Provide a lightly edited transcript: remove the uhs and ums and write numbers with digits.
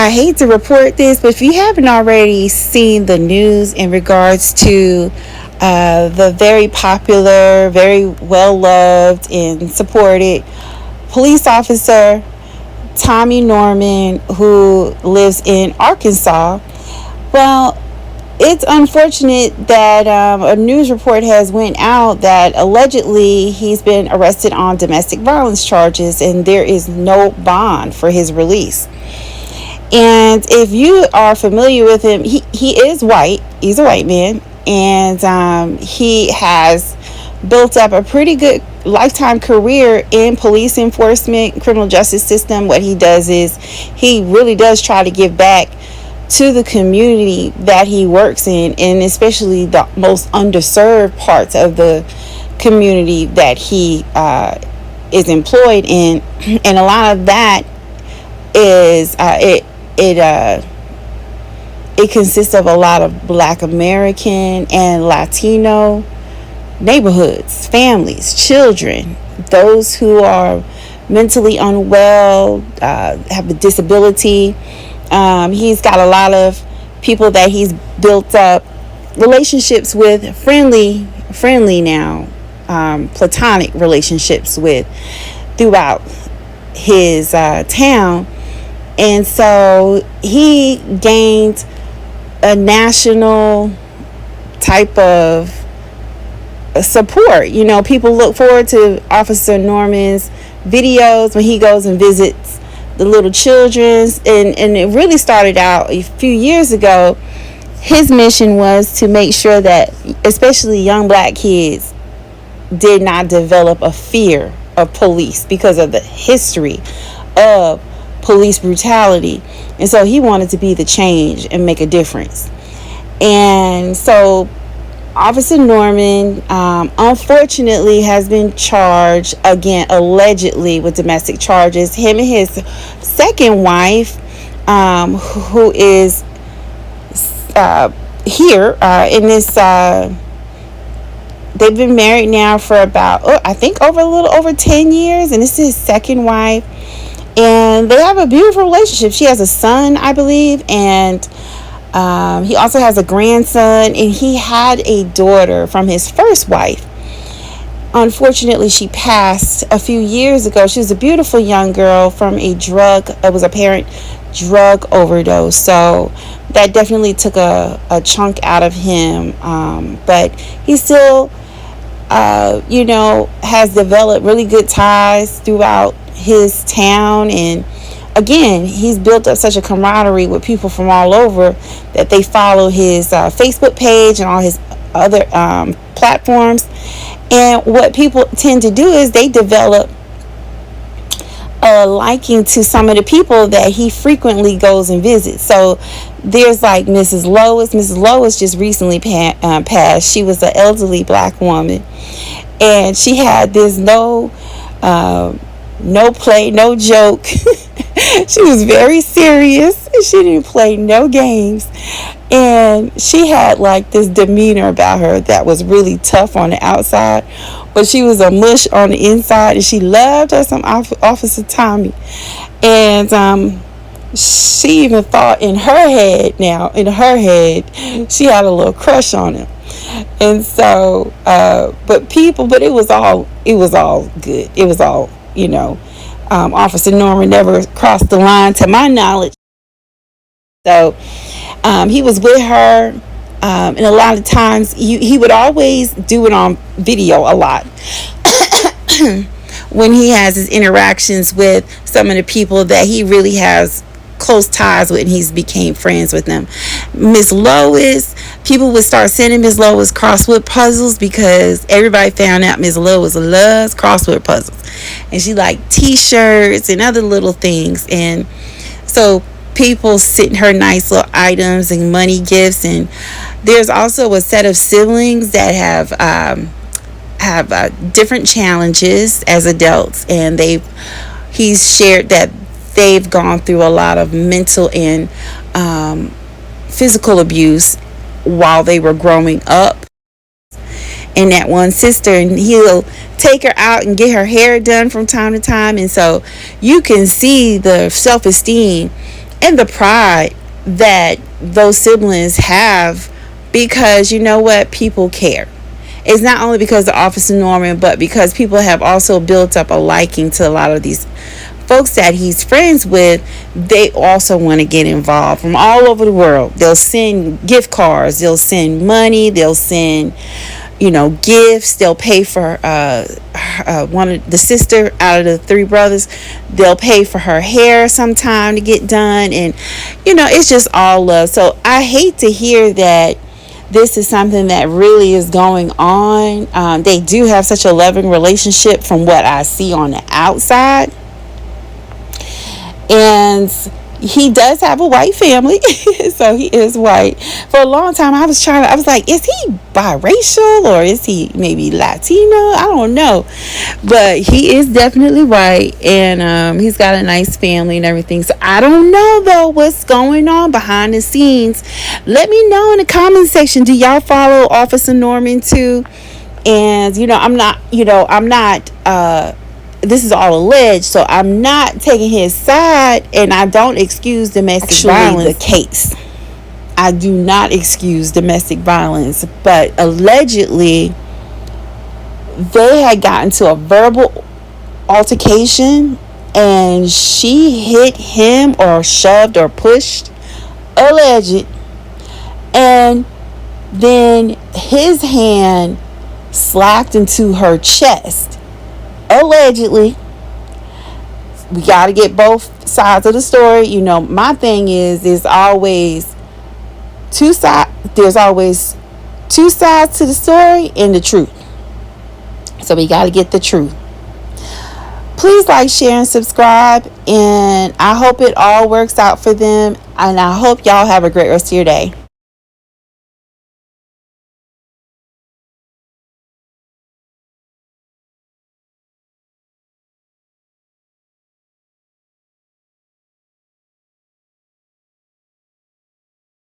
I hate to report this, but if you haven't already seen the news in regards to the very popular, very well loved and supported police officer Tommy Norman, who lives in Arkansas. Well, it's unfortunate that a news report has went out that allegedly he's been arrested on domestic violence charges, and there is no bond for his release. And if you are familiar with him, he is white. He's a white man, and he has built up a pretty good lifetime career in police enforcement, criminal justice system. What he does is he really does try to give back to the community that he works in, and especially the most underserved parts of the community that he is employed in. And a lot of that is it consists of a lot of Black American and Latino neighborhoods, families, children, those who are mentally unwell, have a disability. He's got a lot of people that he's built up relationships with, friendly now, platonic relationships with throughout his town. And so he gained a national type of support. You know, people look forward to Officer Norman's videos when he goes and visits the little children's, and it really started out a few years ago. His mission was to make sure that especially young Black kids did not develop a fear of police because of the history of police brutality. And so he wanted to be the change and make a difference. And so Officer Norman, unfortunately, has been charged again, allegedly, with domestic charges. Him and his second wife, who is here in this, they've been married now for about, I think, over a little over 10 years, and this is his second wife. And they have a beautiful relationship. She has a son, I believe, and he also has a grandson, and he had a daughter from his first wife. Unfortunately, she passed a few years ago. She was a beautiful young girl from it was apparent drug overdose. So that definitely took a chunk out of him. But he still, has developed really good ties throughout his town, and again, he's built up such a camaraderie with people from all over that they follow his Facebook page and all his other platforms. And what people tend to do is they develop a liking to some of the people that he frequently goes and visits. So there's like Mrs. Lois. Mrs. Lois just recently passed. She was an elderly Black woman, and she had this no play, no joke. She was very serious. She didn't play no games. And she had like this demeanor about her that was really tough on the outside, but she was a mush on the inside, and she loved her some Officer Tommy. And she even thought in her head, she had a little crush on him. And so, but it was all good. It was all, Officer Norman never crossed the line to my knowledge. So he was with her, and a lot of times he would always do it on video a lot when he has his interactions with some of the people that he really has close ties with, and he's became friends with them. Miss Lois, people would start sending Miss Lois crossword puzzles because everybody found out Miss Lois loves crossword puzzles, and she liked t-shirts and other little things. And so people sent her nice little items and money gifts. And there's also a set of siblings that have different challenges as adults, and he's shared that they've gone through a lot of mental and physical abuse while they were growing up. And that one sister, and he'll take her out and get her hair done from time to time. And so you can see the self-esteem and the pride that those siblings have, because you know what, people care. It's not only because of Officer Norman, but because people have also built up a liking to a lot of these folks that he's friends with. They also want to get involved from all over the world. They'll send gift cards, they'll send money, they'll send, gifts. They'll pay for one of the sister out of the three brothers. They'll pay for her hair sometime to get done, and it's just all love. So I hate to hear that this is something that really is going on. They do have such a loving relationship from what I see on the outside. And he does have a white family. So he is white. For a long time, I was like, is he biracial or is he maybe Latino? I don't know. But he is definitely white, and he's got a nice family and everything. So I don't know, though, what's going on behind the scenes. Let me know in the comment section. Do y'all follow Officer Norman too? And, I'm not, this is all alleged, so I'm not taking his side, and I don't excuse domestic violence. The case, I do not excuse domestic violence, but allegedly they had gotten to a verbal altercation, and she hit him or shoved or pushed, alleged, and then his hand slapped into her chest. Allegedly. We got to get both sides of the story. My thing is, there's always two sides. There's always two sides to the story and the truth. So we got to get the truth. Please like, share, and subscribe. And I hope it all works out for them. And I hope y'all have a great rest of your day.